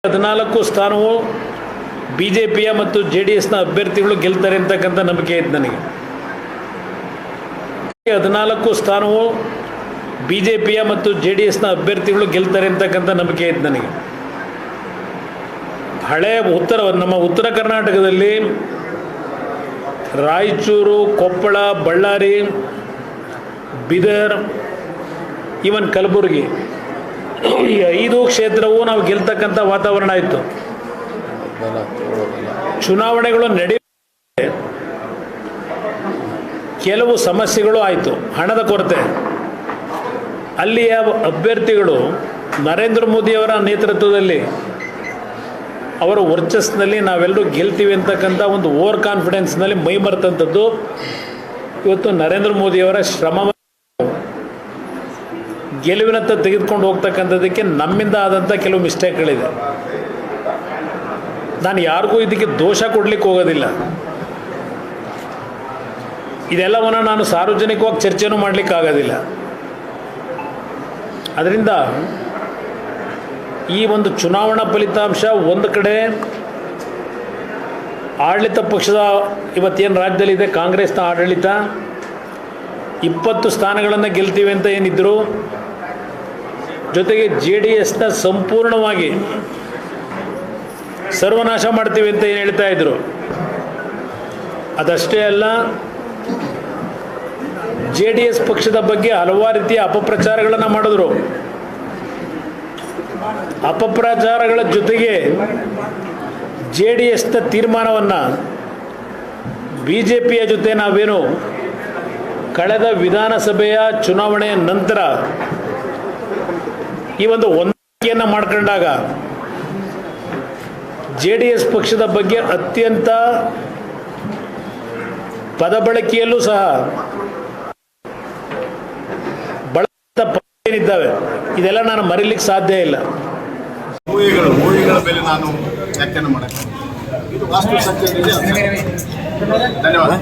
14 ಸ್ಥಾನವು ಬಿಜೆಪಿಯ ಮತ್ತು ಜೆಡಿಎಸ್ನ ಅಭ್ಯರ್ಥಿಗಳು ಗೆಲ್ತಾರೆ ಅಂತಕ್ಕಂಥ ನಂಬಿಕೆ ಇದೆ ನನಗೆ. 14 ಸ್ಥಾನವು ಬಿಜೆಪಿಯ ಮತ್ತು ಜೆಡಿಎಸ್ನ ಅಭ್ಯರ್ಥಿಗಳು ಗೆಲ್ತಾರೆ ಅಂತಕ್ಕಂಥ ನಂಬಿಕೆ ಇದೆ ನನಗೆ. ನಮ್ಮ ಉತ್ತರ ಕರ್ನಾಟಕದಲ್ಲಿ ರಾಯಚೂರು, ಕೊಪ್ಪಳ, ಬಳ್ಳಾರಿ, ಬೀದರ್, ಈವನ್ ಕಲಬುರಗಿ ಈ 5 ಕ್ಷೇತ್ರವೂ ನಾವು ಗೆಲ್ತಕ್ಕಂಥ ವಾತಾವರಣ ಇತ್ತು. ಚುನಾವಣೆಗಳು ನಡೆಯುತ್ತೆ, ಕೆಲವು ಸಮಸ್ಯೆಗಳು ಆಯಿತು. ಹಣದ ಕೊರತೆ, ಅಲ್ಲಿಯ ಅಭ್ಯರ್ಥಿಗಳು ನರೇಂದ್ರ ಮೋದಿಯವರ ನೇತೃತ್ವದಲ್ಲಿ ಅವರ ವರ್ಚಸ್ಸಿನಲ್ಲಿ ನಾವೆಲ್ಲರೂ ಗೆಲ್ತೀವಿ ಅಂತಕ್ಕಂಥ ಒಂದು ಓವರ್ ಕಾನ್ಫಿಡೆನ್ಸ್ನಲ್ಲಿ ಮೈಮರೆತಂಥದ್ದು ಇವತ್ತು ನರೇಂದ್ರ ಮೋದಿಯವರ ಶ್ರಮವನ್ನು ಗೆಲುವಿನತ್ತ ತೆಗೆದುಕೊಂಡು ಹೋಗ್ತಕ್ಕಂಥದ್ದಕ್ಕೆ ನಮ್ಮಿಂದ ಆದಂಥ ಕೆಲವು ಮಿಸ್ಟೇಕ್ಗಳಿದೆ. ನಾನು ಯಾರಿಗೂ ಇದಕ್ಕೆ ದೋಷ ಕೊಡಲಿಕ್ಕೆ ಹೋಗೋದಿಲ್ಲ. ಇದೆಲ್ಲವನ್ನು ನಾನು ಸಾರ್ವಜನಿಕವಾಗಿ ಚರ್ಚೆನೂ ಮಾಡಲಿಕ್ಕಾಗೋದಿಲ್ಲ. ಅದರಿಂದ ಈ ಒಂದು ಚುನಾವಣಾ ಫಲಿತಾಂಶ ಒಂದು ಕಡೆ ಆಡಳಿತ ಪಕ್ಷದ ಇವತ್ತೇನು ರಾಜ್ಯದಲ್ಲಿದೆ ಕಾಂಗ್ರೆಸ್ನ ಆಡಳಿತ 20 ಸ್ಥಾನಗಳನ್ನು ಗೆಲ್ತೀವಿ ಅಂತ ಏನಿದ್ರು, ಜೊತೆಗೆ JDSನ ಸಂಪೂರ್ಣವಾಗಿ ಸರ್ವನಾಶ ಮಾಡ್ತೀವಿ ಅಂತ ಏನು ಹೇಳ್ತಾ ಇದ್ರು. ಅದಷ್ಟೇ ಅಲ್ಲ, JDS ಪಕ್ಷದ ಬಗ್ಗೆ ಹಲವಾರು ರೀತಿಯ ಅಪಪ್ರಚಾರಗಳನ್ನು ಮಾಡಿದ್ರು. ಅಪಪ್ರಚಾರಗಳ ಜೊತೆಗೆ JDSನ ತೀರ್ಮಾನವನ್ನು BJPಯ ಜೊತೆ ನಾವೇನು ಕಳೆದ ವಿಧಾನಸಭೆಯ ಚುನಾವಣೆಯ ನಂತರ ಈ ಒಂದು ಹೊಂದಾಣಿಕೆಯನ್ನು ಮಾಡ್ಕೊಂಡಾಗ JDS ಪಕ್ಷದ ಬಗ್ಗೆ ಅತ್ಯಂತ ಪದಬಳಕೆಯಲ್ಲೂ ಸಹ ಏನಿದ್ದಾವೆ ಇದೆಲ್ಲ ನಾನು ಮರೀಲಿಕ್ಕೆ ಸಾಧ್ಯ ಇಲ್ಲ. ಊಹೆಗಳ ಮೇಲೆ ನಾನು ವ್ಯಾಖ್ಯಾನ ಮಾಡಕ್ಕೆ ಇದು ವಾಸ್ತವ ಸತ್ಯ. ಧನ್ಯವಾದ.